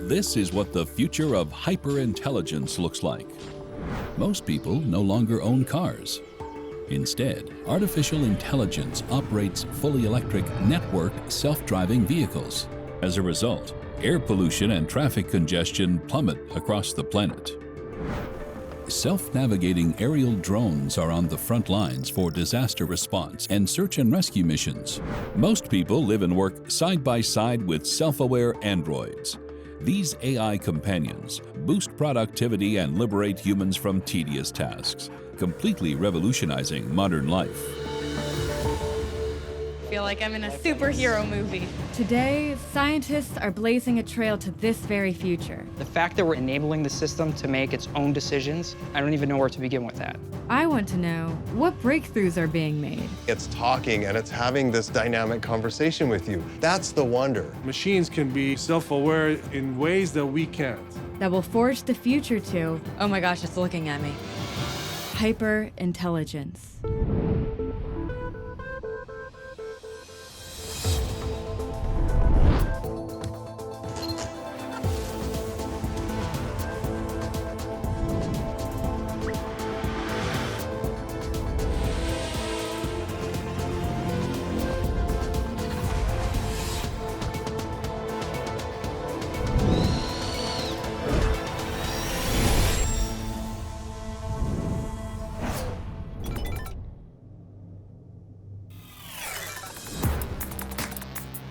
This is what the future of hyperintelligence looks like. Most people no longer own cars. Instead, artificial intelligence operates fully electric, networked, self-driving vehicles. As a result, air pollution and traffic congestion plummet across the planet. Self-navigating aerial drones are on the front lines for disaster response and search and rescue missions. Most people live and work side by side with self-aware androids. These AI companions boost productivity and liberate humans from tedious tasks, completely revolutionizing modern life. I feel like I'm in a superhero movie. Today, scientists are blazing a trail to this very future. The fact that we're enabling the system to make its own decisions, I don't even know where to begin with that. I want to know what breakthroughs are being made. It's talking and it's having this dynamic conversation with you. That's the wonder. Machines can be self-aware in ways that we can't. That will forge the future to Oh my gosh, it's looking at me. hyper-intelligence.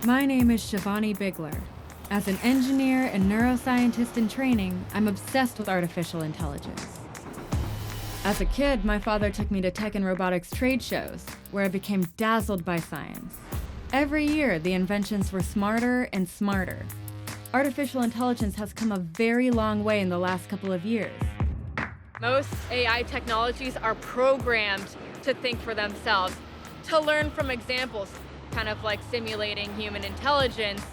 My name is Shivani Bigler. As an engineer and neuroscientist in training, I'm obsessed with artificial intelligence. As a kid, my father took me to tech and robotics trade shows, where I became dazzled by science. Every year, the inventions were smarter and smarter. Artificial intelligence has come a very long way in the last couple of years. Most AI technologies are programmed to think for themselves, to learn from examples, kind of like simulating human intelligence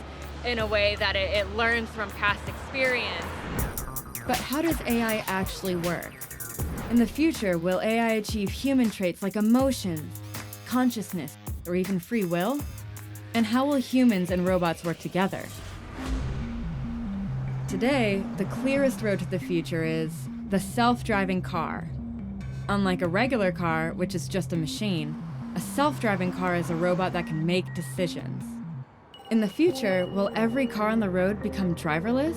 in a way that it learns from past experience. But how does AI actually work? In the future, will AI achieve human traits like emotions, consciousness, or even free will? And how will humans and robots work together? Today, the clearest road to the future is the self-driving car. Unlike a regular car, which is just a machine, a self-driving car is a robot that can make decisions. In the future, will every car on the road become driverless?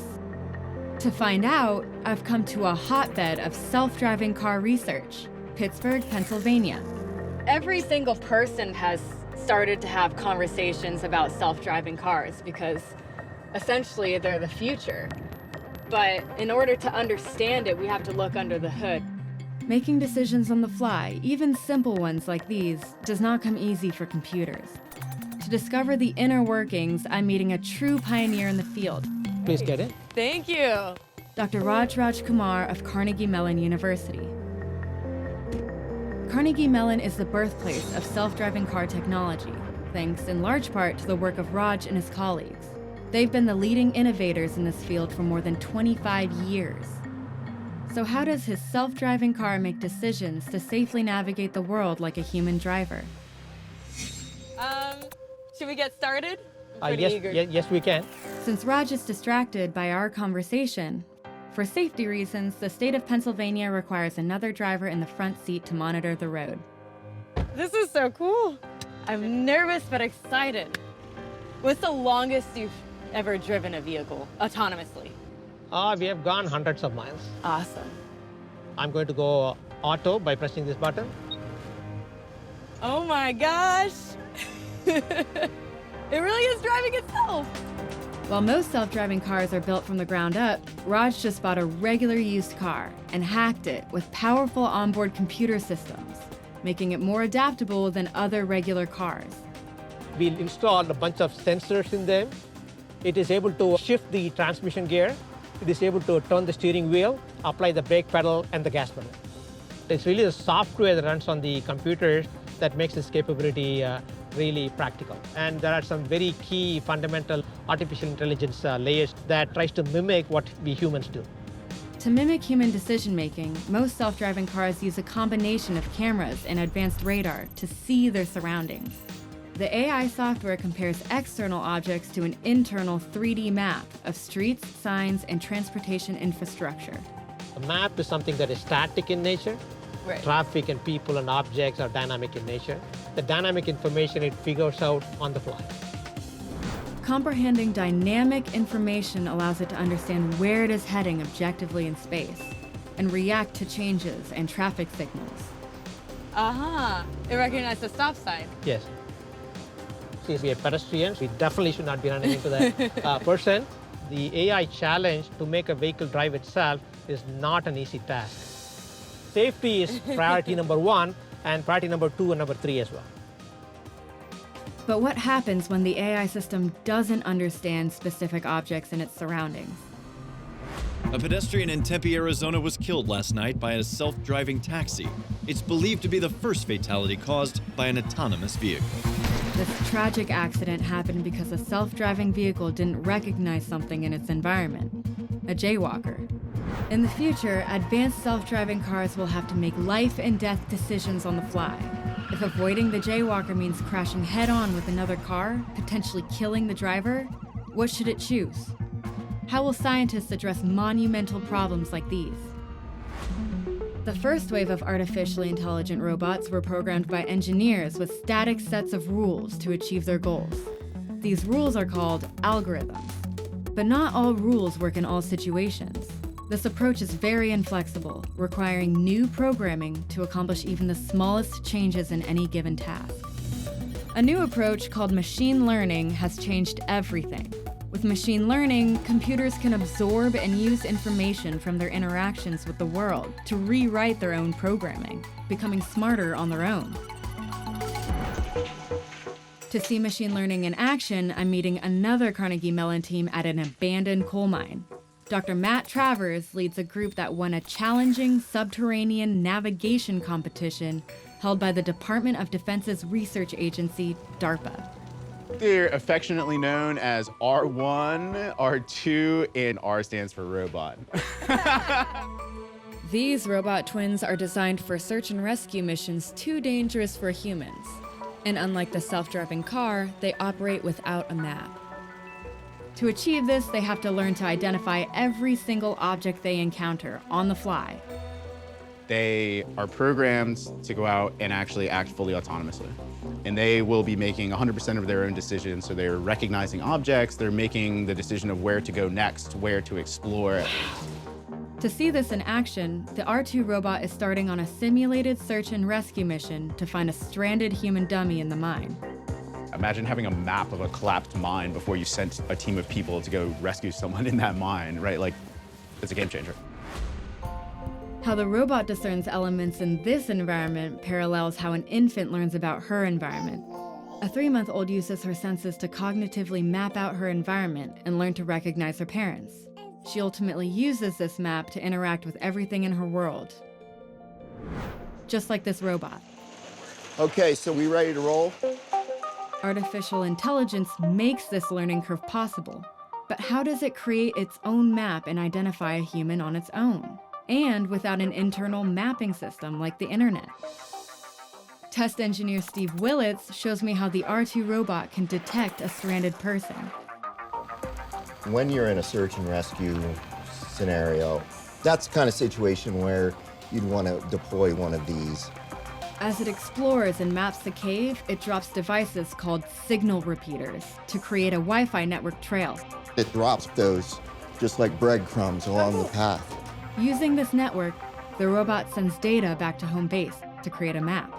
To find out, I've come to a hotbed of self-driving car research, Pittsburgh, Pennsylvania. Every single person has started to have conversations about self-driving cars because essentially they're the future. But in order to understand it, we have to look under the hood. Making decisions on the fly, even simple ones like these, does not come easy for computers. To discover the inner workings, I'm meeting a true pioneer in the field. Please get it. Thank you. Dr. Raj Kumar of Carnegie Mellon University. Carnegie Mellon is the birthplace of self-driving car technology, thanks in large part to the work of Raj and his colleagues. They've been the leading innovators in this field for more than 25 years. So how does his self-driving car make decisions to safely navigate the world like a human driver? Should we get started? I'm pretty eager. Yes, we can. Since Raj is distracted by our conversation, for safety reasons, the state of Pennsylvania requires another driver in the front seat to monitor the road. This is so cool. I'm nervous but excited. What's the longest you've ever driven a vehicle autonomously? We have gone hundreds of miles. Awesome. I'm going to go auto by pressing this button. Oh my gosh. It really is driving itself. While most self-driving cars are built from the ground up, Raj just bought a regular used car and hacked it with powerful onboard computer systems, making it more adaptable than other regular cars. We installed a bunch of sensors in them. It is able to shift the transmission gear. It is able to turn the steering wheel, apply the brake pedal and the gas pedal. It's really the software that runs on the computer that makes this capability really practical. And there are some very key fundamental artificial intelligence layers that tries to mimic what we humans do. To mimic human decision-making, most self-driving cars use a combination of cameras and advanced radar to see their surroundings. The AI software compares external objects to an internal 3D map of streets, signs, and transportation infrastructure. A map is something that is static in nature. Right. Traffic and people and objects are dynamic in nature. The dynamic information it figures out on the fly. Comprehending dynamic information allows it to understand where it is heading objectively in space and react to changes and traffic signals. It recognized the stop sign. Yes. Since we are pedestrians, we definitely should not be running into that person. The AI challenge to make a vehicle drive itself is not an easy task. Safety is priority number 1, and priority number 2 and number 3 as well. But what happens when the AI system doesn't understand specific objects in its surroundings? A pedestrian in Tempe, Arizona was killed last night by a self-driving taxi. It's believed to be the first fatality caused by an autonomous vehicle. This tragic accident happened because a self-driving vehicle didn't recognize something in its environment, a jaywalker. In the future, advanced self-driving cars will have to make life and death decisions on the fly. If avoiding the jaywalker means crashing head-on with another car, potentially killing the driver, what should it choose? How will scientists address monumental problems like these? The first wave of artificially intelligent robots were programmed by engineers with static sets of rules to achieve their goals. These rules are called algorithms. But not all rules work in all situations. This approach is very inflexible, requiring new programming to accomplish even the smallest changes in any given task. A new approach called machine learning has changed everything. With machine learning, computers can absorb and use information from their interactions with the world to rewrite their own programming, becoming smarter on their own. To see machine learning in action, I'm meeting another Carnegie Mellon team at an abandoned coal mine. Dr. Matt Travers leads a group that won a challenging subterranean navigation competition held by the Department of Defense's research agency, DARPA. They're affectionately known as R1, R2, and R stands for robot. These robot twins are designed for search and rescue missions too dangerous for humans. And unlike the self-driving car, they operate without a map. To achieve this, they have to learn to identify every single object they encounter on the fly. They are programmed to go out and actually act fully autonomously. And they will be making 100% of their own decisions. So they're recognizing objects, they're making the decision of where to go next, where to explore. To see this in action, the R2 robot is starting on a simulated search and rescue mission to find a stranded human dummy in the mine. Imagine having a map of a collapsed mine before you sent a team of people to go rescue someone in that mine, right? Like, it's a game changer. How the robot discerns elements in this environment parallels how an infant learns about her environment. A 3-month-old uses her senses to cognitively map out her environment and learn to recognize her parents. She ultimately uses this map to interact with everything in her world. Just like this robot. Okay, so we ready to roll? Artificial intelligence makes this learning curve possible. But how does it create its own map and identify a human on its own? And without an internal mapping system like the internet. Test engineer Steve Willits shows me how the R2 robot can detect a stranded person. When you're in a search and rescue scenario, that's the kind of situation where you'd want to deploy one of these. As it explores and maps the cave, it drops devices called signal repeaters to create a Wi-Fi network trail. It drops those just like breadcrumbs along the path. Using this network, the robot sends data back to home base to create a map.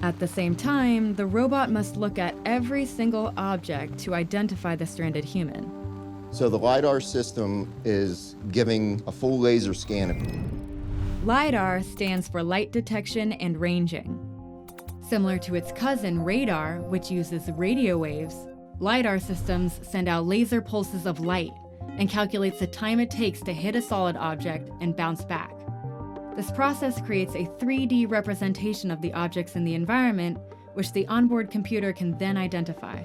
At the same time, the robot must look at every single object to identify the stranded human. So the LiDAR system is giving a full laser scan. LiDAR stands for light detection and ranging. Similar to its cousin, radar, which uses radio waves, LiDAR systems send out laser pulses of light and calculates the time it takes to hit a solid object and bounce back. This process creates a 3D representation of the objects in the environment, which the onboard computer can then identify.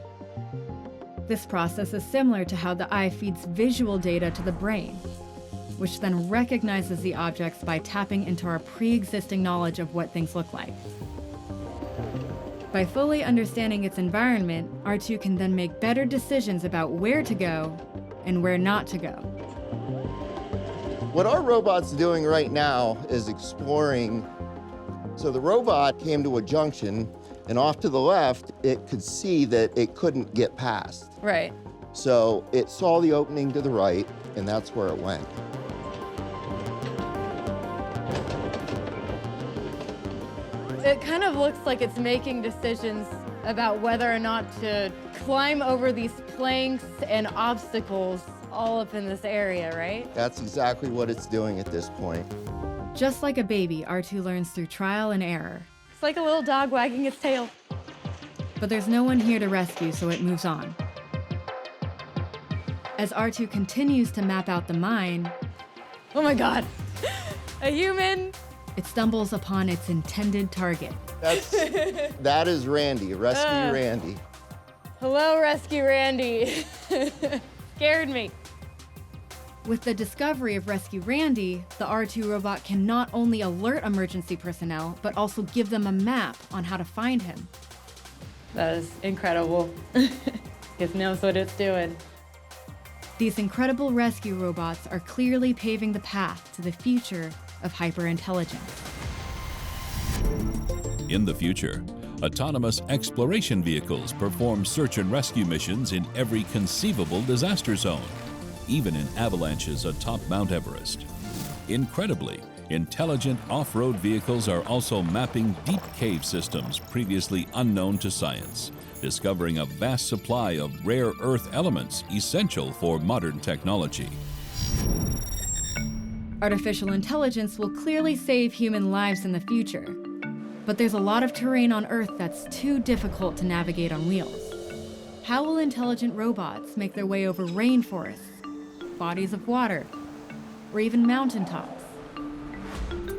This process is similar to how the eye feeds visual data to the brain, which then recognizes the objects by tapping into our pre-existing knowledge of what things look like. By fully understanding its environment, R2 can then make better decisions about where to go and where not to go. What our robot's doing right now is exploring. So the robot came to a junction, and off to the left, it could see that it couldn't get past. Right. So it saw the opening to the right, and that's where it went. It kind of looks like it's making decisions about whether or not to climb over these planks and obstacles all up in this area, right? That's exactly what it's doing at this point. Just like a baby, R2 learns through trial and error. It's like a little dog wagging its tail. But there's no one here to rescue, so it moves on. As R2 continues to map out the mine, oh my God, a human! It stumbles upon its intended target. That is Randy, Rescue Randy. Hello, Rescue Randy. Scared me. With the discovery of Rescue Randy, the R2 robot can not only alert emergency personnel, but also give them a map on how to find him. That is incredible. It knows what it's doing. These incredible rescue robots are clearly paving the path to the future of hyperintelligence. In the future, autonomous exploration vehicles perform search and rescue missions in every conceivable disaster zone, even in avalanches atop Mount Everest. Incredibly, intelligent off-road vehicles are also mapping deep cave systems previously unknown to science, discovering a vast supply of rare earth elements essential for modern technology. Artificial intelligence will clearly save human lives in the future, but there's a lot of terrain on Earth that's too difficult to navigate on wheels. How will intelligent robots make their way over rainforests, bodies of water, or even mountaintops?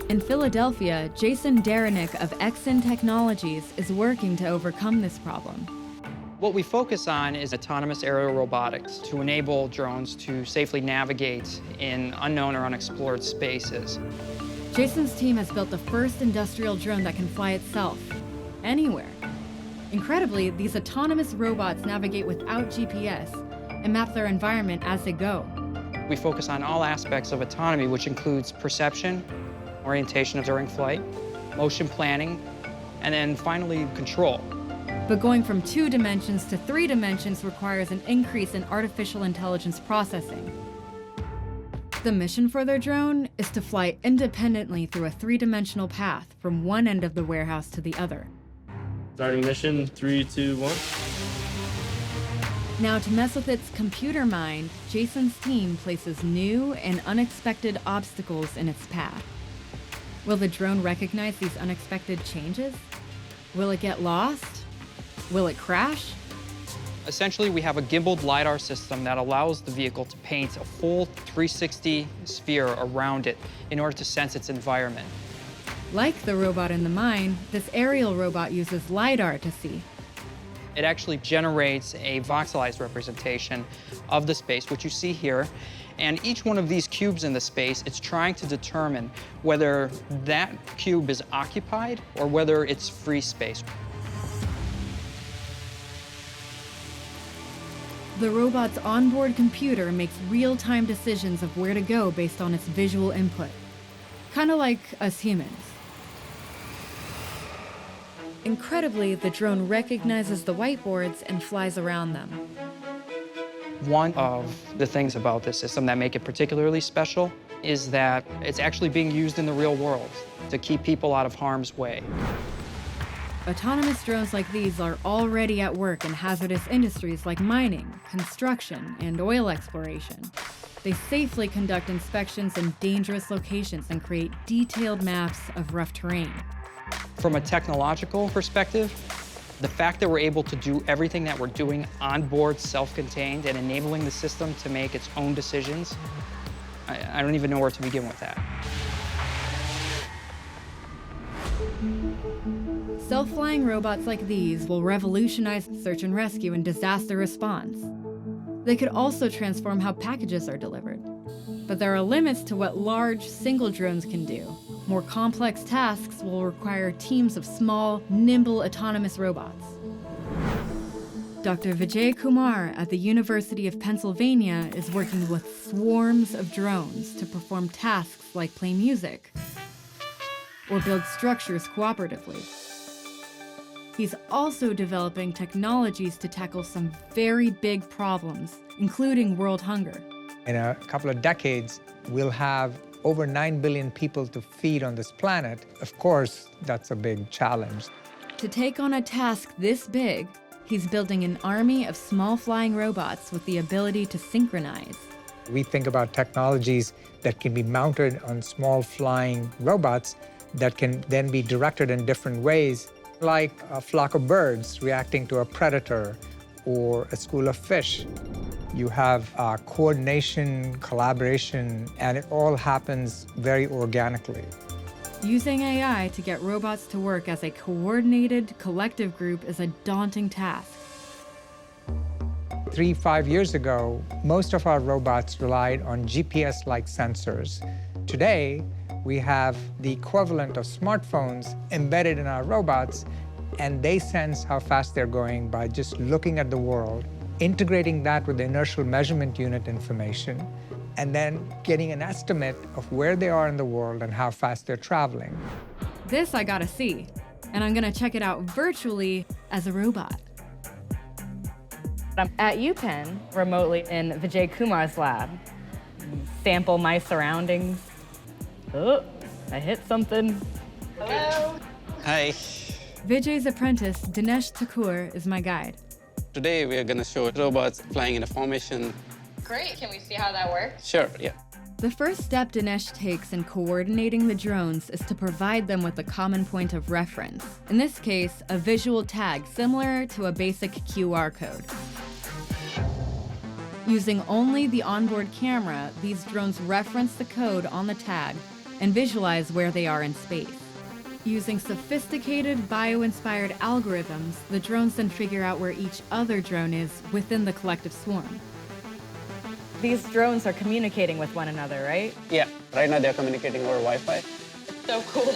In Philadelphia, Jason Derenick of Exyn Technologies is working to overcome this problem. What we focus on is autonomous aerial robotics to enable drones to safely navigate in unknown or unexplored spaces. Jason's team has built the first industrial drone that can fly itself, anywhere. Incredibly, these autonomous robots navigate without GPS and map their environment as they go. We focus on all aspects of autonomy, which includes perception, orientation during flight, motion planning, and then finally control. But going from 2 dimensions to 3 dimensions requires an increase in artificial intelligence processing. The mission for their drone is to fly independently through a 3-dimensional path from one end of the warehouse to the other. Starting mission, 3, 2, 1. Now, to mess with its computer mind, Jason's team places new and unexpected obstacles in its path. Will the drone recognize these unexpected changes? Will it get lost? Will it crash? Essentially, we have a gimbaled LiDAR system that allows the vehicle to paint a full 360 sphere around it in order to sense its environment. Like the robot in the mine, this aerial robot uses LiDAR to see. It actually generates a voxelized representation of the space, which you see here. And each one of these cubes in the space, it's trying to determine whether that cube is occupied or whether it's free space. The robot's onboard computer makes real-time decisions of where to go based on its visual input. Kind of like us humans. Incredibly, the drone recognizes the whiteboards and flies around them. One of the things about this system that make it particularly special is that it's actually being used in the real world to keep people out of harm's way. Autonomous drones like these are already at work in hazardous industries like mining, construction, and oil exploration. They safely conduct inspections in dangerous locations and create detailed maps of rough terrain. From a technological perspective, the fact that we're able to do everything that we're doing on board, self-contained, and enabling the system to make its own decisions, I don't even know where to begin with that. Self-flying robots like these will revolutionize search and rescue and disaster response. They could also transform how packages are delivered. But there are limits to what large, single drones can do. More complex tasks will require teams of small, nimble, autonomous robots. Dr. Vijay Kumar at the University of Pennsylvania is working with swarms of drones to perform tasks like play music or build structures cooperatively. He's also developing technologies to tackle some very big problems, including world hunger. In a couple of decades, we'll have over 9 billion people to feed on this planet. Of course, that's a big challenge. To take on a task this big, he's building an army of small flying robots with the ability to synchronize. We think about technologies that can be mounted on small flying robots that can then be directed in different ways, like a flock of birds reacting to a predator or a school of fish. You have coordination, collaboration, and it all happens very organically. Using AI to get robots to work as a coordinated, collective group is a daunting task. 3-5 years ago, most of our robots relied on GPS-like sensors. Today, we have the equivalent of smartphones embedded in our robots, and they sense how fast they're going by just looking at the world, integrating that with the inertial measurement unit information, and then getting an estimate of where they are in the world and how fast they're traveling. This I gotta see, and I'm gonna check it out virtually as a robot. I'm at UPenn, remotely in Vijay Kumar's lab. Sample my surroundings. Oh, I hit something. Hello. Hi. Vijay's apprentice, Dinesh Thakur, is my guide. Today we are going to show robots flying in a formation. Great, can we see how that works? Sure, yeah. The first step Dinesh takes in coordinating the drones is to provide them with a common point of reference. In this case, a visual tag similar to a basic QR code. Using only the onboard camera, these drones reference the code on the tag and visualize where they are in space. Using sophisticated bio-inspired algorithms, the drones then figure out where each other drone is within the collective swarm. These drones are communicating with one another, right? Yeah, right now they're communicating over Wi-Fi. It's so cool.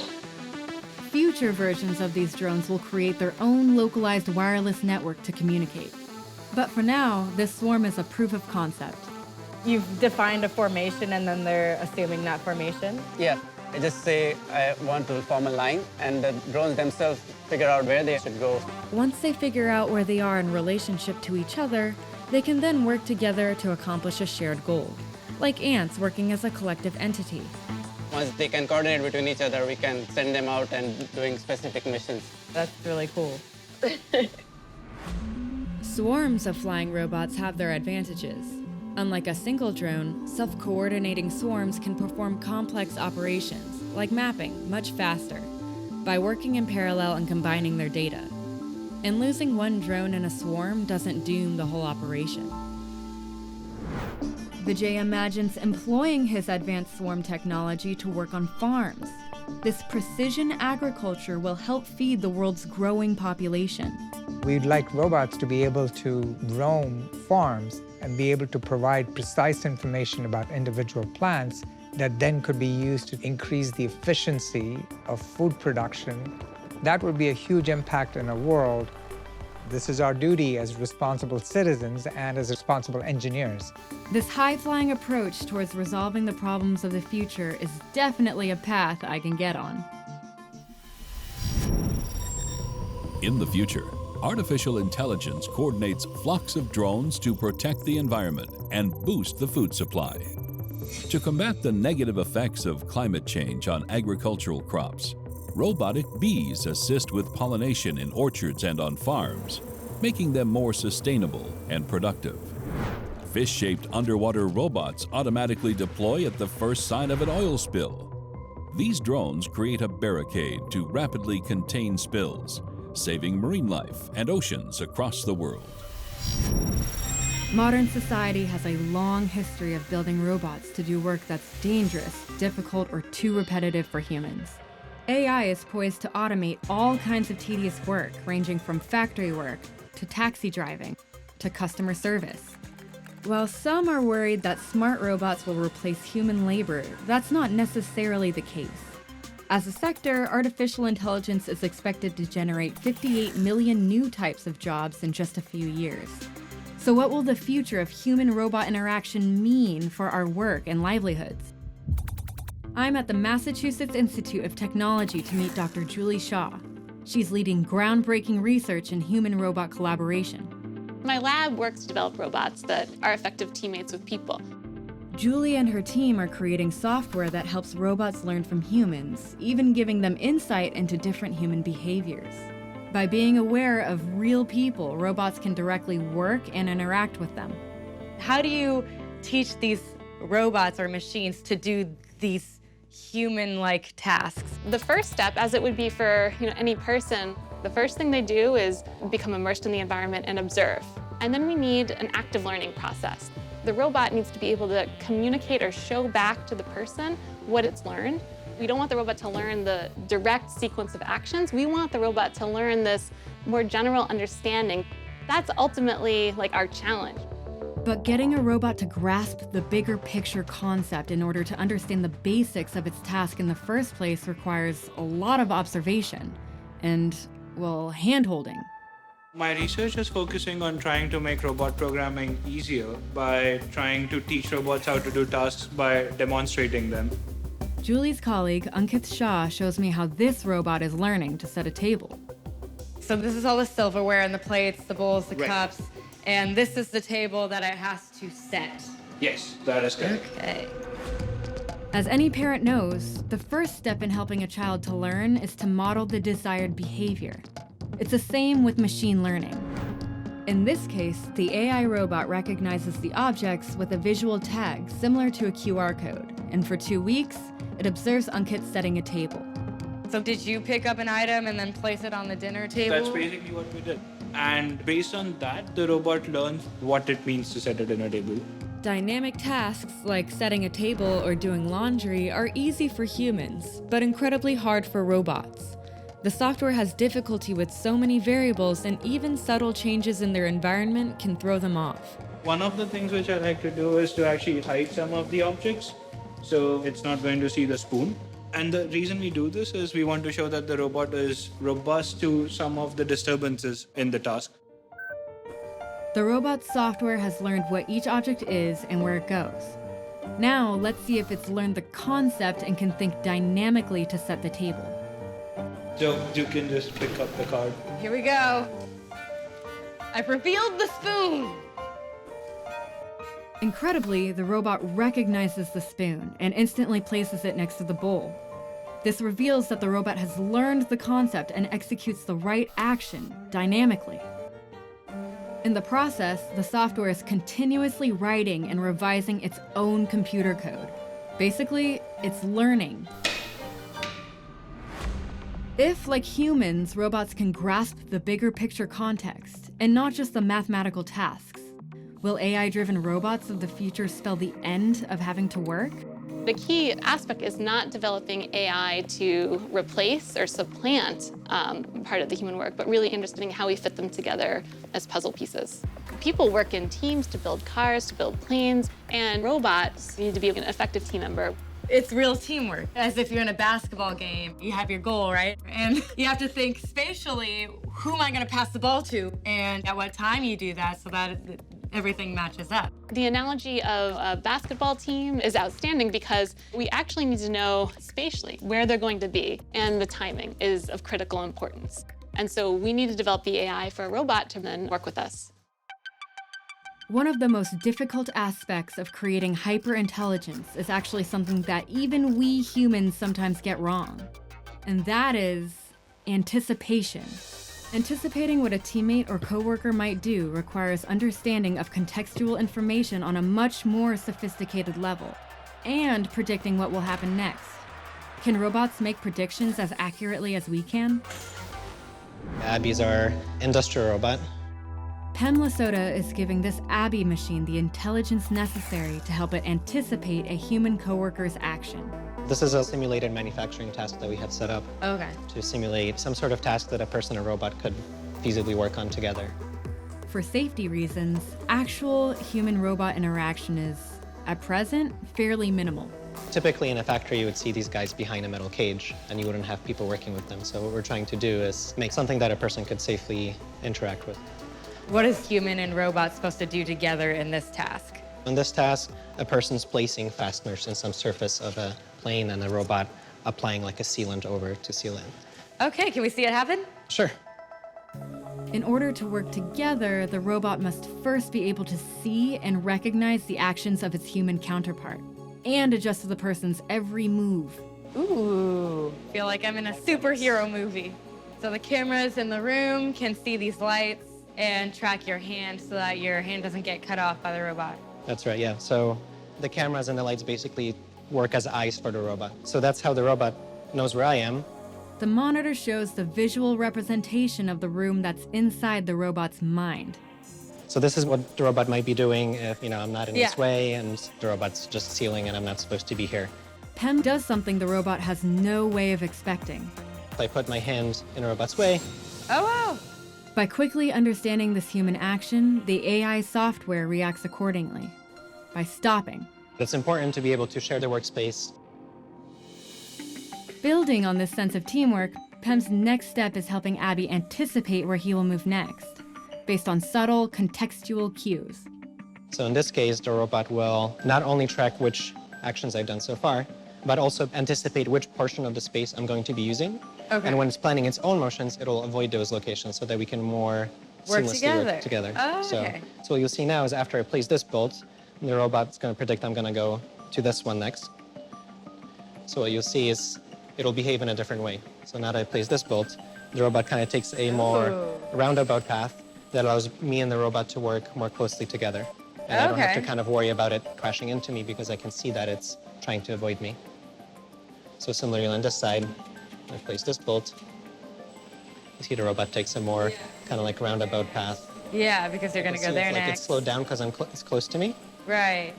Future versions of these drones will create their own localized wireless network to communicate. But for now, this swarm is a proof of concept. You've defined a formation and then they're assuming that formation? Yeah, I just say I want to form a line and the drones themselves figure out where they should go. Once they figure out where they are in relationship to each other, they can then work together to accomplish a shared goal, like ants working as a collective entity. Once they can coordinate between each other, we can send them out and doing specific missions. That's really cool. Swarms of flying robots have their advantages. Unlike a single drone, self-coordinating swarms can perform complex operations, like mapping, much faster, by working in parallel and combining their data. And losing one drone in a swarm doesn't doom the whole operation. Vijay imagines employing his advanced swarm technology to work on farms. This precision agriculture will help feed the world's growing population. We'd like robots to be able to roam farms and be able to provide precise information about individual plants that then could be used to increase the efficiency of food production. That would be a huge impact in a world. This is our duty as responsible citizens and as responsible engineers. This high-flying approach towards resolving the problems of the future is definitely a path I can get on. In the future, artificial intelligence coordinates flocks of drones to protect the environment and boost the food supply. To combat the negative effects of climate change on agricultural crops, robotic bees assist with pollination in orchards and on farms, making them more sustainable and productive. Fish-shaped underwater robots automatically deploy at the first sign of an oil spill. These drones create a barricade to rapidly contain spills, saving marine life and oceans across the world. Modern society has a long history of building robots to do work that's dangerous, difficult, or too repetitive for humans. AI is poised to automate all kinds of tedious work, ranging from factory work to taxi driving to customer service. While some are worried that smart robots will replace human labor, that's not necessarily the case. As a sector, artificial intelligence is expected to generate 58 million new types of jobs in just a few years. So what will the future of human-robot interaction mean for our work and livelihoods? I'm at the Massachusetts Institute of Technology to meet Dr. Julie Shaw. She's leading groundbreaking research in human-robot collaboration. My lab works to develop robots that are effective teammates with people. Julie and her team are creating software that helps robots learn from humans, even giving them insight into different human behaviors. By being aware of real people, robots can directly work and interact with them. How do you teach these robots or machines to do these human-like tasks? The first step, as it would be for any person, the first thing they do is become immersed in the environment and observe. And then we need an active learning process. The robot needs to be able to communicate or show back to the person what it's learned. We don't want the robot to learn the direct sequence of actions. We want the robot to learn this more general understanding. That's ultimately our challenge. But getting a robot to grasp the bigger picture concept in order to understand the basics of its task in the first place requires a lot of observation and, well, hand-holding. My research is focusing on trying to make robot programming easier by trying to teach robots how to do tasks by demonstrating them. Julie's colleague, Ankit Shah, shows me how this robot is learning to set a table. So this is all the silverware and the plates, the bowls, the Right. cups, and this is the table that it has to set. Yes, that is correct. Okay. As any parent knows, the first step in helping a child to learn is to model the desired behavior. It's the same with machine learning. In this case, the AI robot recognizes the objects with a visual tag similar to a QR code, and for 2 weeks, it observes Ankit setting a table. So did you pick up an item and then place it on the dinner table? That's basically what we did. And based on that, the robot learns what it means to set a dinner table. Dynamic tasks like setting a table or doing laundry are easy for humans, but incredibly hard for robots. The software has difficulty with so many variables, and even subtle changes in their environment can throw them off. One of the things which I like to do is to actually hide some of the objects, so it's not going to see the spoon. And the reason we do this is we want to show that the robot is robust to some of the disturbances in the task. The robot's software has learned what each object is and where it goes. Now, let's see if it's learned the concept and can think dynamically to set the table. So you can just pick up the card. Here we go. I've revealed the spoon. Incredibly, the robot recognizes the spoon and instantly places it next to the bowl. This reveals that the robot has learned the concept and executes the right action dynamically. In the process, the software is continuously writing and revising its own computer code. Basically, it's learning. If, like humans, robots can grasp the bigger picture context and not just the mathematical tasks, will AI-driven robots of the future spell the end of having to work? The key aspect is not developing AI to replace or supplant part of the human work, but really understanding how we fit them together as puzzle pieces. People work in teams to build cars, to build planes, and robots need to be an effective team member. It's real teamwork. As if you're in a basketball game, you have your goal, right? And you have to think spatially, who am I gonna pass the ball to? And at what time you do that so that everything matches up. The analogy of a basketball team is outstanding because we actually need to know spatially where they're going to be, and the timing is of critical importance. And so we need to develop the AI for a robot to then work with us. One of the most difficult aspects of creating hyperintelligence is actually something that even we humans sometimes get wrong, and that is anticipation. Anticipating what a teammate or coworker might do requires understanding of contextual information on a much more sophisticated level, and predicting what will happen next. Can robots make predictions as accurately as we can? Abby's our industrial robot. Penn Lesota is giving this Abby machine the intelligence necessary to help it anticipate a human coworker's action. This is a simulated manufacturing task that we have set up to simulate some sort of task that a person or robot could feasibly work on together. For safety reasons, actual human-robot interaction is, at present, fairly minimal. Typically in a factory, you would see these guys behind a metal cage, and you wouldn't have people working with them. So what we're trying to do is make something that a person could safely interact with. What is human and robot supposed to do together in this task? In this task, a person's placing fasteners in some surface of a plane and a robot applying like a sealant over to seal in. Okay, can we see it happen? Sure. In order to work together, the robot must first be able to see and recognize the actions of its human counterpart and adjust to the person's every move. Ooh, feel like I'm in a superhero movie. So the cameras in the room can see these lights and track your hand so that your hand doesn't get cut off by the robot. That's right, yeah. So the cameras and the lights basically work as eyes for the robot. So that's how the robot knows where I am. The monitor shows the visual representation of the room that's inside the robot's mind. So this is what the robot might be doing if, I'm not in its way and the robot's just sealing and I'm not supposed to be here. PEM does something the robot has no way of expecting. If I put my hand in a robot's way. Oh, wow. By quickly understanding this human action, the AI software reacts accordingly. By stopping. It's important to be able to share the workspace. Building on this sense of teamwork, PEM's next step is helping Abby anticipate where he will move next, based on subtle, contextual cues. So in this case, the robot will not only track which actions I've done so far, but also anticipate which portion of the space I'm going to be using. Okay. And when it's planning its own motions, it'll avoid those locations so that we can more seamlessly work together. Oh, okay. So what you'll see now is after I place this bolt, the robot's going to predict I'm going to go to this one next. So what you'll see is it'll behave in a different way. So now that I place this bolt, the robot kind of takes a more roundabout path that allows me and the robot to work more closely together. And I don't have to kind of worry about it crashing into me because I can see that it's trying to avoid me. So similarly on this side, I place this bolt. You see the robot takes a more kind of like roundabout path. Yeah, because you're going to go there next. next. It's slowed down because it's close to me. Right.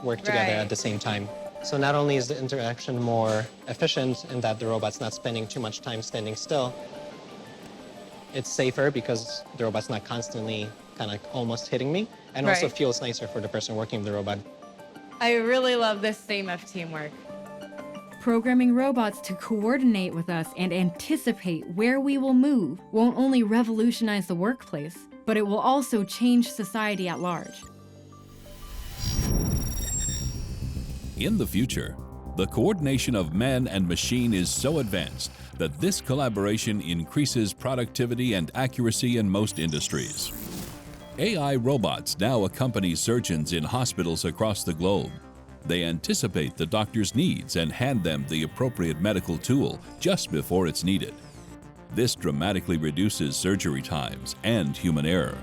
Work together at the same time. So not only is the interaction more efficient in that the robot's not spending too much time standing still, it's safer because the robot's not constantly kind of almost hitting me, and also feels nicer for the person working with the robot. I really love this theme of teamwork. Programming robots to coordinate with us and anticipate where we will move won't only revolutionize the workplace, but it will also change society at large. In the future, the coordination of man and machine is so advanced that this collaboration increases productivity and accuracy in most industries. AI robots now accompany surgeons in hospitals across the globe. They anticipate the doctor's needs and hand them the appropriate medical tool just before it's needed. This dramatically reduces surgery times and human error.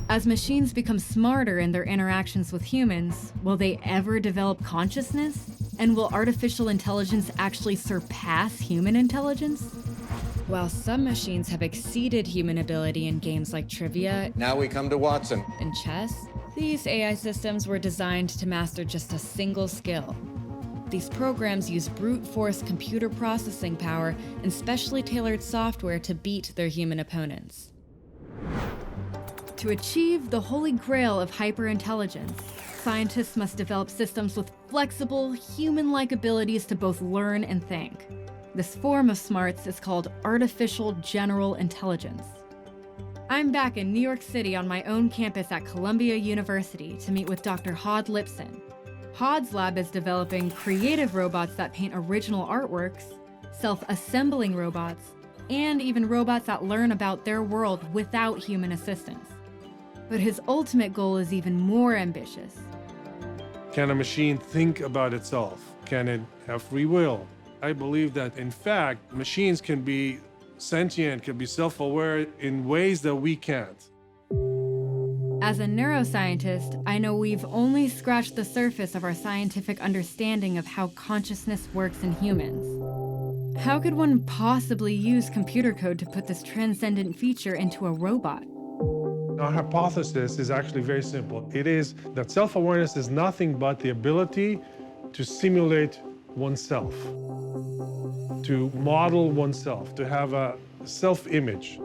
As machines become smarter in their interactions with humans, will they ever develop consciousness? And will artificial intelligence actually surpass human intelligence? While some machines have exceeded human ability in games like trivia, now we come to Watson, and chess, these AI systems were designed to master just a single skill. These programs use brute force computer processing power and specially tailored software to beat their human opponents. To achieve the holy grail of hyperintelligence, scientists must develop systems with flexible, human-like abilities to both learn and think. This form of smarts is called artificial general intelligence. I'm back in New York City on my own campus at Columbia University to meet with Dr. Hod Lipson. Hod's lab is developing creative robots that paint original artworks, self-assembling robots, and even robots that learn about their world without human assistance. But his ultimate goal is even more ambitious. Can a machine think about itself? Can it have free will? I believe that, in fact, machines can be sentient, can be self-aware in ways that we can't. As a neuroscientist, I know we've only scratched the surface of our scientific understanding of how consciousness works in humans. How could one possibly use computer code to put this transcendent feature into a robot? Our hypothesis is actually very simple. It is that self-awareness is nothing but the ability to simulate oneself, to model oneself, to have a self-image.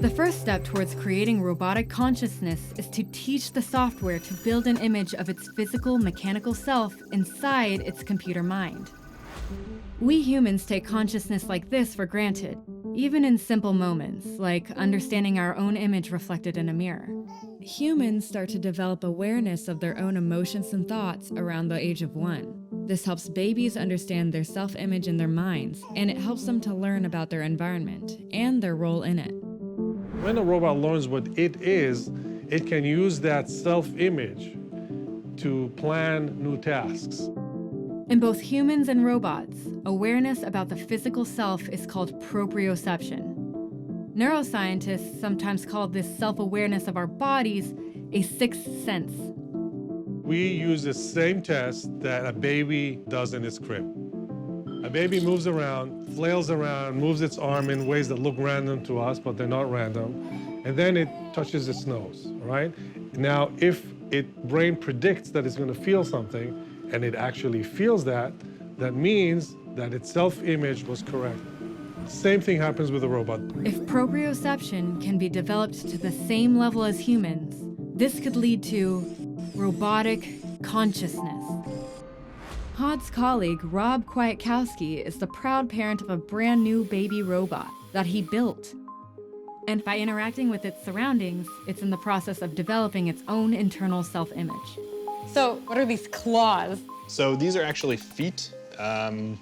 The first step towards creating robotic consciousness is to teach the software to build an image of its physical, mechanical self inside its computer mind. We humans take consciousness like this for granted, even in simple moments, like understanding our own image reflected in a mirror. Humans start to develop awareness of their own emotions and thoughts around the age of 1. This helps babies understand their self-image in their minds, and it helps them to learn about their environment and their role in it. When a robot learns what it is, it can use that self-image to plan new tasks. In both humans and robots, awareness about the physical self is called proprioception. Neuroscientists sometimes call this self-awareness of our bodies a sixth sense. We use the same test that a baby does in its crib. A baby moves around, flails around, moves its arm in ways that look random to us, but they're not random. And then it touches its nose, right? Now, if its brain predicts that it's going to feel something, and it actually feels that, that means that its self-image was correct. Same thing happens with a robot. If proprioception can be developed to the same level as humans, this could lead to robotic consciousness. Hod's colleague, Rob Kwiatkowski, is the proud parent of a brand new baby robot that he built. And by interacting with its surroundings, it's in the process of developing its own internal self-image. So what are these claws? So these are actually feet.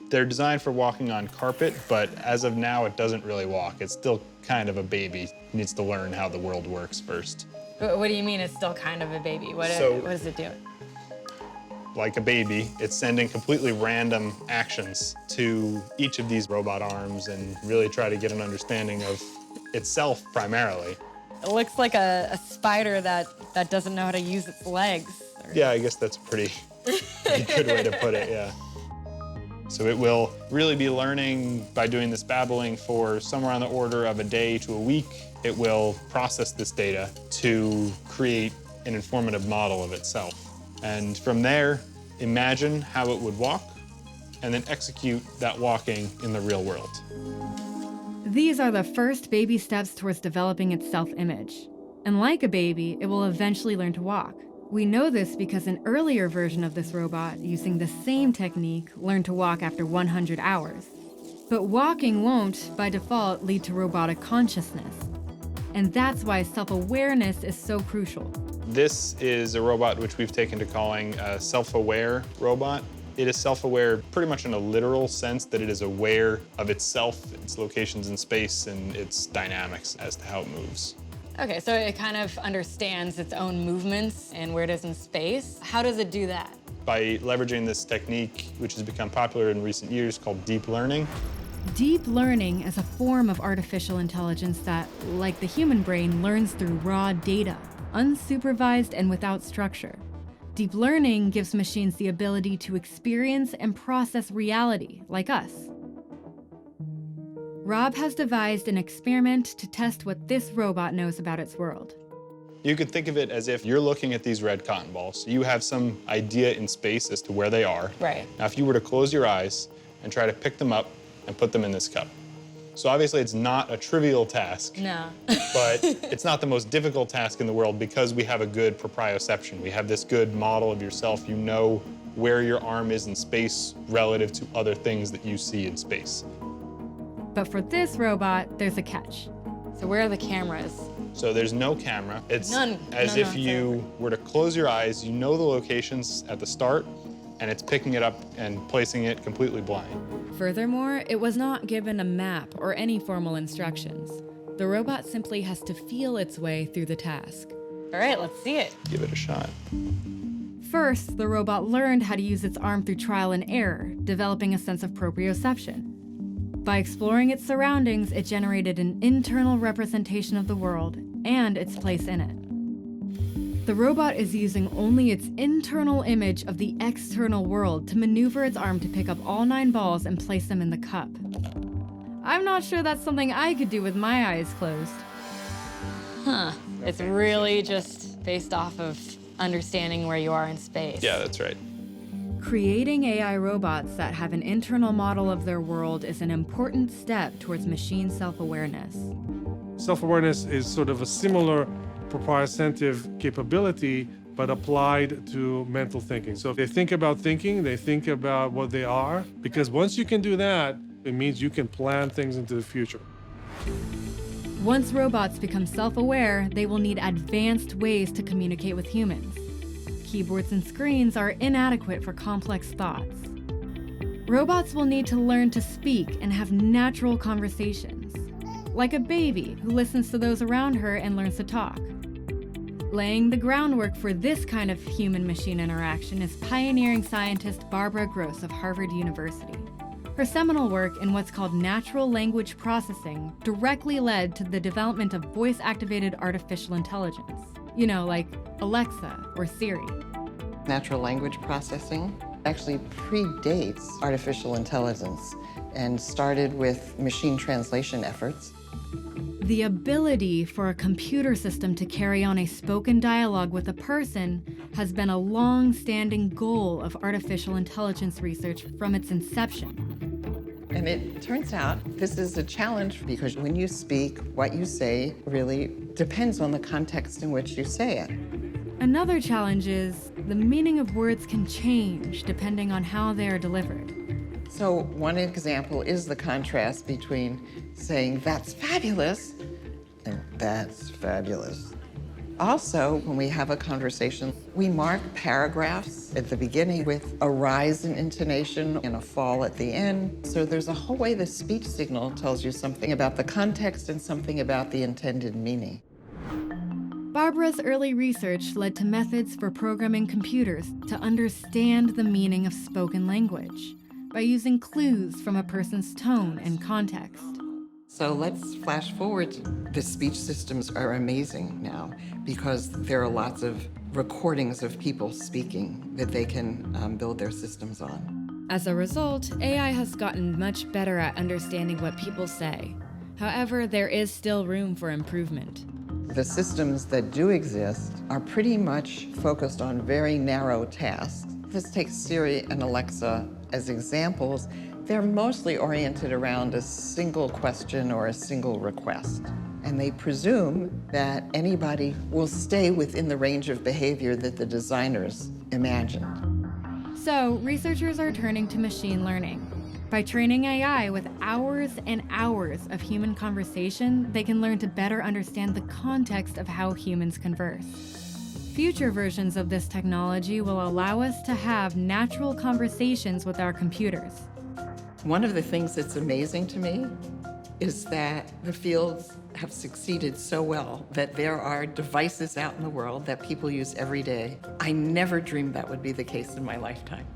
They're designed for walking on carpet, but as of now, it doesn't really walk. It's still kind of a baby. It needs to learn how the world works first. What do you mean it's still kind of a baby? What does it do? Like a baby, it's sending completely random actions to each of these robot arms and really try to get an understanding of itself primarily. It looks like a spider that doesn't know how to use its legs. Yeah, I guess that's a pretty good way to put it, yeah. So it will really be learning by doing this babbling for somewhere on the order of a day to a week. It will process this data to create an informative model of itself. And from there, imagine how it would walk, and then execute that walking in the real world. These are the first baby steps towards developing its self-image. And like a baby, it will eventually learn to walk. We know this because an earlier version of this robot, using the same technique, learned to walk after 100 hours. But walking won't, by default, lead to robotic consciousness. And that's why self-awareness is so crucial. This is a robot which we've taken to calling a self-aware robot. It is self-aware pretty much in a literal sense that it is aware of itself, its locations in space, and its dynamics as to how it moves. Okay, so it kind of understands its own movements and where it is in space. How does it do that? By leveraging this technique, which has become popular in recent years, called deep learning. Deep learning is a form of artificial intelligence that, like the human brain, learns through raw data, unsupervised and without structure. Deep learning gives machines the ability to experience and process reality, like us. Rob has devised an experiment to test what this robot knows about its world. You could think of it as if you're looking at these red cotton balls. You have some idea in space as to where they are. Right. Now, if you were to close your eyes and try to pick them up and put them in this cup. So obviously it's not a trivial task. No. But it's not the most difficult task in the world because we have a good proprioception. We have this good model of yourself. You know where your arm is in space relative to other things that you see in space. But for this robot, there's a catch. So where are the cameras? So there's no camera. It's None if you were to close your eyes, you know the locations at the start, and it's picking it up and placing it completely blind. Furthermore, it was not given a map or any formal instructions. The robot simply has to feel its way through the task. All right, let's see it. Give it a shot. First, the robot learned how to use its arm through trial and error, developing a sense of proprioception. By exploring its surroundings, it generated an internal representation of the world and its place in it. The robot is using only its internal image of the external world to maneuver its arm to pick up all 9 balls and place them in the cup. I'm not sure that's something I could do with my eyes closed. Huh. It's really just based off of understanding where you are in space. Yeah, that's right. Creating AI robots that have an internal model of their world is an important step towards machine self-awareness. Self-awareness is sort of a similar proprioceptive capability, but applied to mental thinking. So if they think about thinking, they think about what they are, because once you can do that, it means you can plan things into the future. Once robots become self-aware, they will need advanced ways to communicate with humans. Keyboards and screens are inadequate for complex thoughts. Robots will need to learn to speak and have natural conversations, like a baby who listens to those around her and learns to talk. Laying the groundwork for this kind of human-machine interaction is pioneering scientist Barbara Gross of Harvard University. Her seminal work in what's called natural language processing directly led to the development of voice-activated artificial intelligence. You know, like Alexa or Siri. Natural language processing actually predates artificial intelligence and started with machine translation efforts. The ability for a computer system to carry on a spoken dialogue with a person has been a long-standing goal of artificial intelligence research from its inception. And it turns out this is a challenge because when you speak, what you say really depends on the context in which you say it. Another challenge is the meaning of words can change depending on how they are delivered. So one example is the contrast between saying, "That's fabulous," and "That's fabulous." Also, when we have a conversation, we mark paragraphs at the beginning with a rise in intonation and a fall at the end. So there's a whole way the speech signal tells you something about the context and something about the intended meaning. Barbara's early research led to methods for programming computers to understand the meaning of spoken language by using clues from a person's tone and context. So let's flash forward. The speech systems are amazing now because there are lots of recordings of people speaking that they can build their systems on. As a result, AI has gotten much better at understanding what people say. However, there is still room for improvement. The systems that do exist are pretty much focused on very narrow tasks. Let's take Siri and Alexa as examples. They're mostly oriented around a single question or a single request. And they presume that anybody will stay within the range of behavior that the designers imagined. So, researchers are turning to machine learning. By training AI with hours and hours of human conversation, they can learn to better understand the context of how humans converse. Future versions of this technology will allow us to have natural conversations with our computers. One of the things that's amazing to me is that the fields have succeeded so well that there are devices out in the world that people use every day. I never dreamed that would be the case in my lifetime.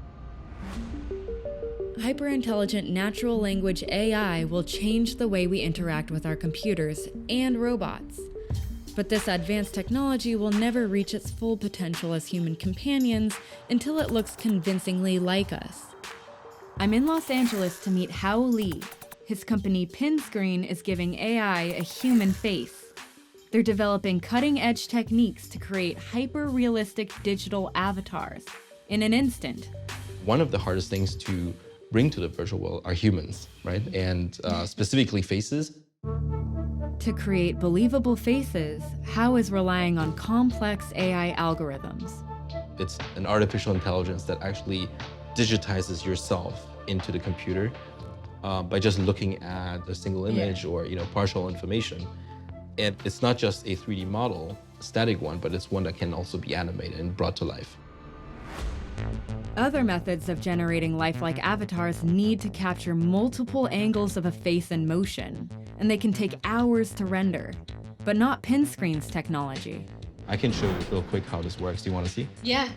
Hyper-intelligent natural language AI will change the way we interact with our computers and robots. But this advanced technology will never reach its full potential as human companions until it looks convincingly like us. I'm in Los Angeles to meet Hao Li. His company Pinscreen is giving AI a human face. They're developing cutting-edge techniques to create hyper-realistic digital avatars in an instant. One of the hardest things to bring to the virtual world are humans, right? And specifically faces. To create believable faces, Hao is relying on complex AI algorithms. It's an artificial intelligence that actually digitizes yourself into the computer by just looking at a single image or partial information. And it's not just a 3D model, a static one, but it's one that can also be animated and brought to life. Other methods of generating lifelike avatars need to capture multiple angles of a face in motion, and they can take hours to render, but not Pinscreen's technology. I can show you real quick how this works. Do you want to see? Yeah.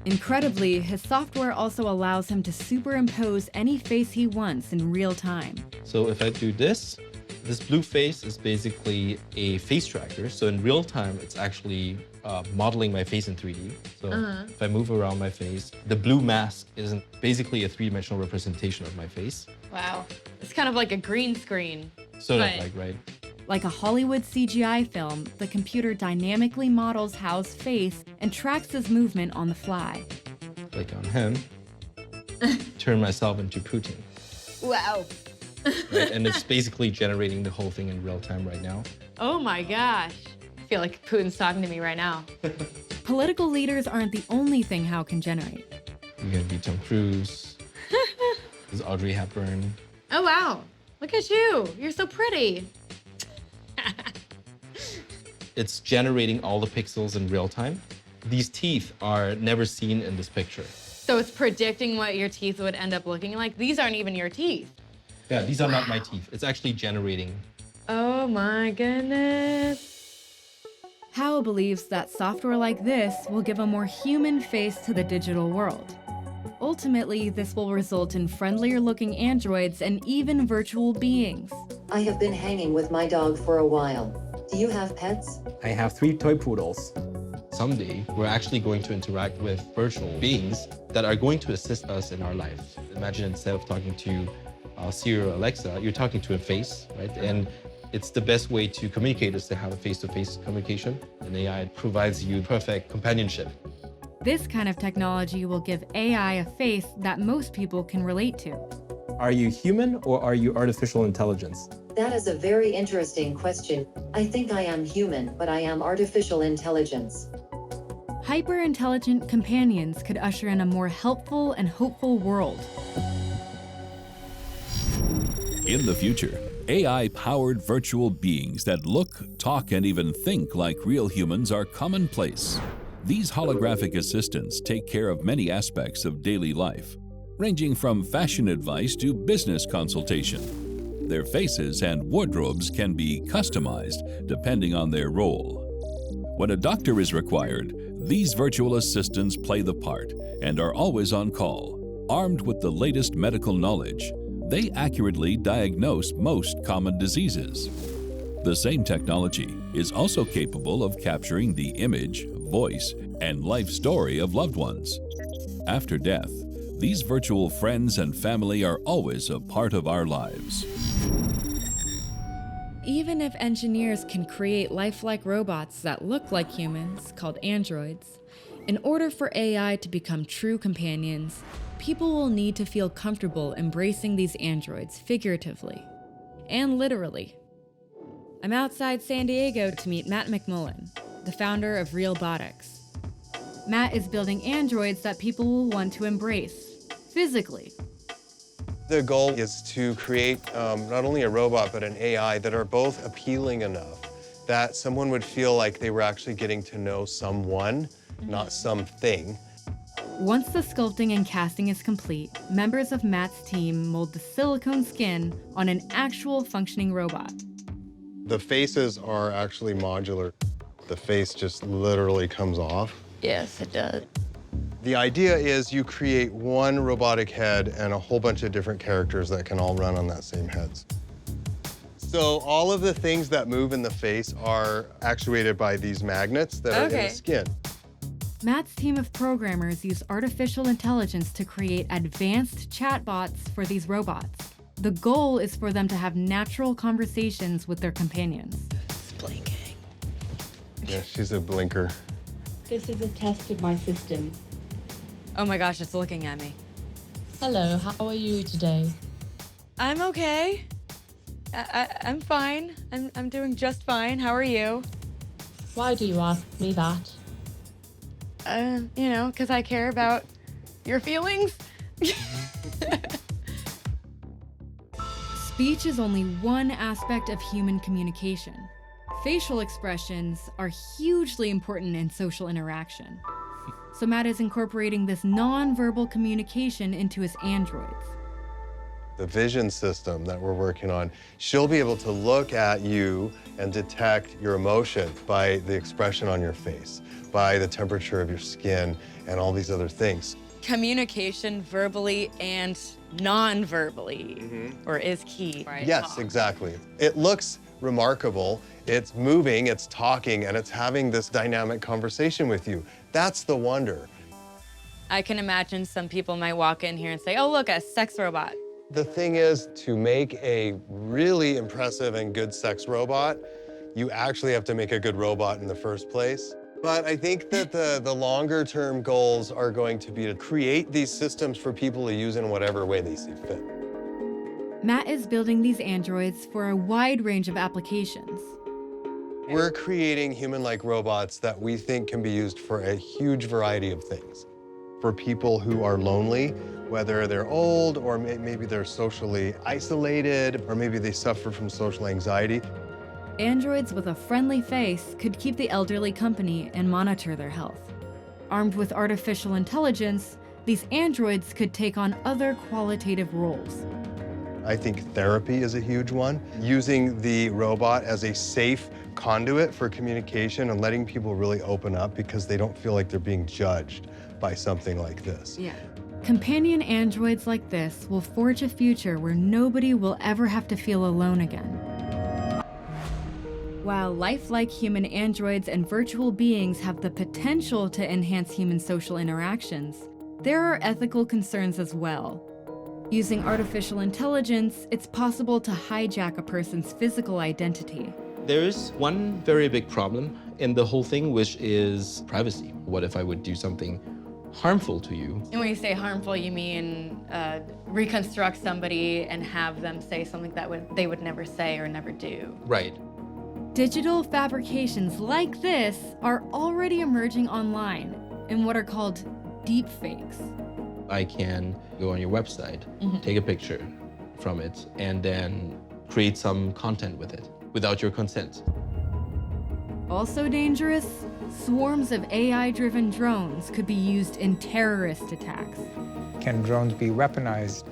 Incredibly, his software also allows him to superimpose any face he wants in real time. So if I do this blue face is basically a face tracker. So in real time, it's actually modeling my face in 3D. So if I move around my face, the blue mask is basically a three-dimensional representation of my face. Wow. It's kind of like a green screen. Sort of like, right? Like a Hollywood CGI film, the computer dynamically models Hao's face and tracks his movement on the fly. Click on him, turn myself into Putin. Wow. Right? And it's basically generating the whole thing in real time right now. Oh my gosh. I feel like Putin's talking to me right now. Political leaders aren't the only thing How can generate. You're gonna be Tom Cruise. There's Audrey Hepburn. Oh wow, look at you. You're so pretty. It's generating all the pixels in real time. These teeth are never seen in this picture. So it's predicting what your teeth would end up looking like? These aren't even your teeth. Yeah, these are not my teeth. It's actually generating. Oh my goodness. How believes that software like this will give a more human face to the digital world. Ultimately, this will result in friendlier-looking androids and even virtual beings. I have been hanging with my dog for a while. Do you have pets? I have 3 toy poodles. Someday, we're actually going to interact with virtual beings that are going to assist us in our life. Imagine instead of talking to Siri or Alexa, you're talking to a face, right? And it's the best way to communicate is to have a face-to-face communication. And AI provides you perfect companionship. This kind of technology will give AI a face that most people can relate to. Are you human or are you artificial intelligence? That is a very interesting question. I think I am human, but I am artificial intelligence. Hyper-intelligent companions could usher in a more helpful and hopeful world. In the future, AI-powered virtual beings that look, talk, and even think like real humans are commonplace. These holographic assistants take care of many aspects of daily life, ranging from fashion advice to business consultation. Their faces and wardrobes can be customized depending on their role. When a doctor is required, these virtual assistants play the part and are always on call. Armed with the latest medical knowledge, they accurately diagnose most common diseases. The same technology is also capable of capturing the image, voice, and life story of loved ones. After death, these virtual friends and family are always a part of our lives. Even if engineers can create lifelike robots that look like humans, called androids, in order for AI to become true companions, people will need to feel comfortable embracing these androids figuratively and literally. I'm outside San Diego to meet Matt McMullen, the founder of Robotics. Matt is building androids that people will want to embrace, physically. The goal is to create not only a robot, but an AI that are both appealing enough that someone would feel like they were actually getting to know someone, not something. Once the sculpting and casting is complete, members of Matt's team mold the silicone skin on an actual functioning robot. The faces are actually modular. The face just literally comes off. Yes, it does. The idea is you create one robotic head and a whole bunch of different characters that can all run on that same head. So all of the things that move in the face are actuated by these magnets that are in the skin. Matt's team of programmers use artificial intelligence to create advanced chatbots for these robots. The goal is for them to have natural conversations with their companions. It's blinking. Yeah, she's a blinker. This is a test of my system. Oh my gosh, it's looking at me. Hello, how are you today? I'm okay. I'm fine. I'm doing just fine. How are you? Why do you ask me that? You know, because I care about your feelings. Speech is only one aspect of human communication. Facial expressions are hugely important in social interaction. So Matt is incorporating this non-verbal communication into his androids. The vision system that we're working on, she'll be able to look at you and detect your emotion by the expression on your face, by the temperature of your skin, and all these other things. Communication verbally and non-verbally, or is key, right? Yes, exactly. It looks remarkable. It's moving, it's talking, and it's having this dynamic conversation with you. That's the wonder. I can imagine some people might walk in here and say, oh, look, a sex robot. The thing is, to make a really impressive and good sex robot, you actually have to make a good robot in the first place. But I think that the longer term goals are going to be to create these systems for people to use in whatever way they see fit. Matt is building these androids for a wide range of applications. We're creating human-like robots that we think can be used for a huge variety of things. For people who are lonely, whether they're old or maybe they're socially isolated, or maybe they suffer from social anxiety. Androids with a friendly face could keep the elderly company and monitor their health. Armed with artificial intelligence, these androids could take on other qualitative roles. I think therapy is a huge one. Using the robot as a safe conduit for communication and letting people really open up because they don't feel like they're being judged by something like this. Yeah. Companion androids like this will forge a future where nobody will ever have to feel alone again. While lifelike human androids and virtual beings have the potential to enhance human social interactions, there are ethical concerns as well. Using artificial intelligence, it's possible to hijack a person's physical identity. There's one very big problem in the whole thing, which is privacy. What if I would do something harmful to you? And when you say harmful, you mean reconstruct somebody and have them say something that they would never say or never do. Right. Digital fabrications like this are already emerging online in what are called deepfakes. I can go on your website, take a picture from it, and then create some content with it without your consent. Also dangerous, swarms of AI-driven drones could be used in terrorist attacks. Can drones be weaponized?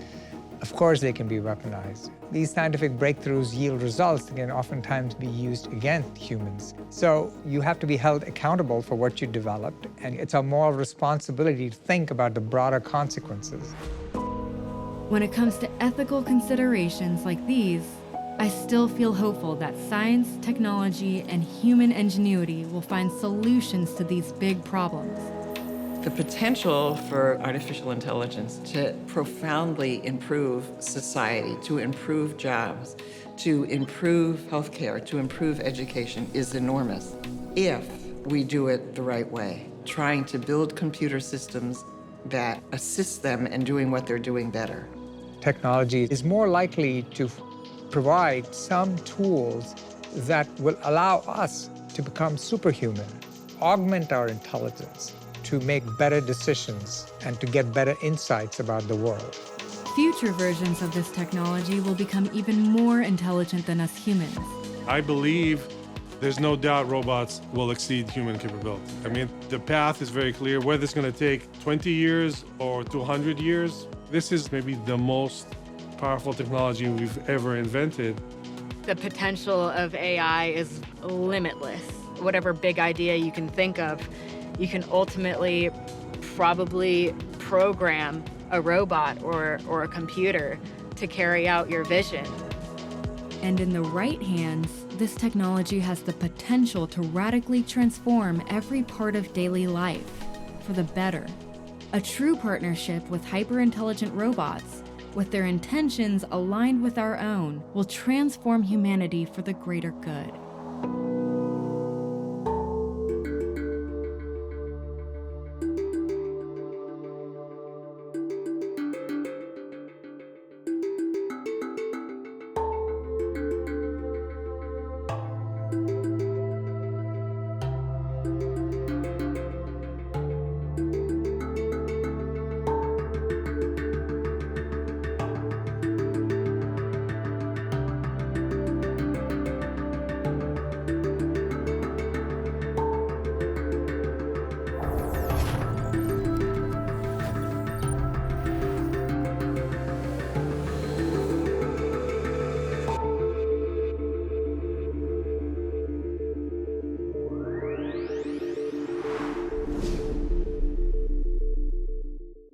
Of course they can be weaponized. These scientific breakthroughs yield results that can oftentimes be used against humans. So you have to be held accountable for what you developed, and it's our moral responsibility to think about the broader consequences. When it comes to ethical considerations like these, I still feel hopeful that science, technology, and human ingenuity will find solutions to these big problems. The potential for artificial intelligence to profoundly improve society, to improve jobs, to improve healthcare, to improve education is enormous if we do it the right way, trying to build computer systems that assist them in doing what they're doing better. Technology is more likely to provide some tools that will allow us to become superhuman, augment our intelligence, to make better decisions and to get better insights about the world. Future versions of this technology will become even more intelligent than us humans. I believe there's no doubt robots will exceed human capability. I mean, the path is very clear. Whether it's going to take 20 years or 200 years, this is maybe the most powerful technology we've ever invented. The potential of AI is limitless. Whatever big idea you can think of, you can ultimately probably program a robot or a computer to carry out your vision. And in the right hands, this technology has the potential to radically transform every part of daily life for the better. A true partnership with hyper-intelligent robots, with their intentions aligned with our own, will transform humanity for the greater good.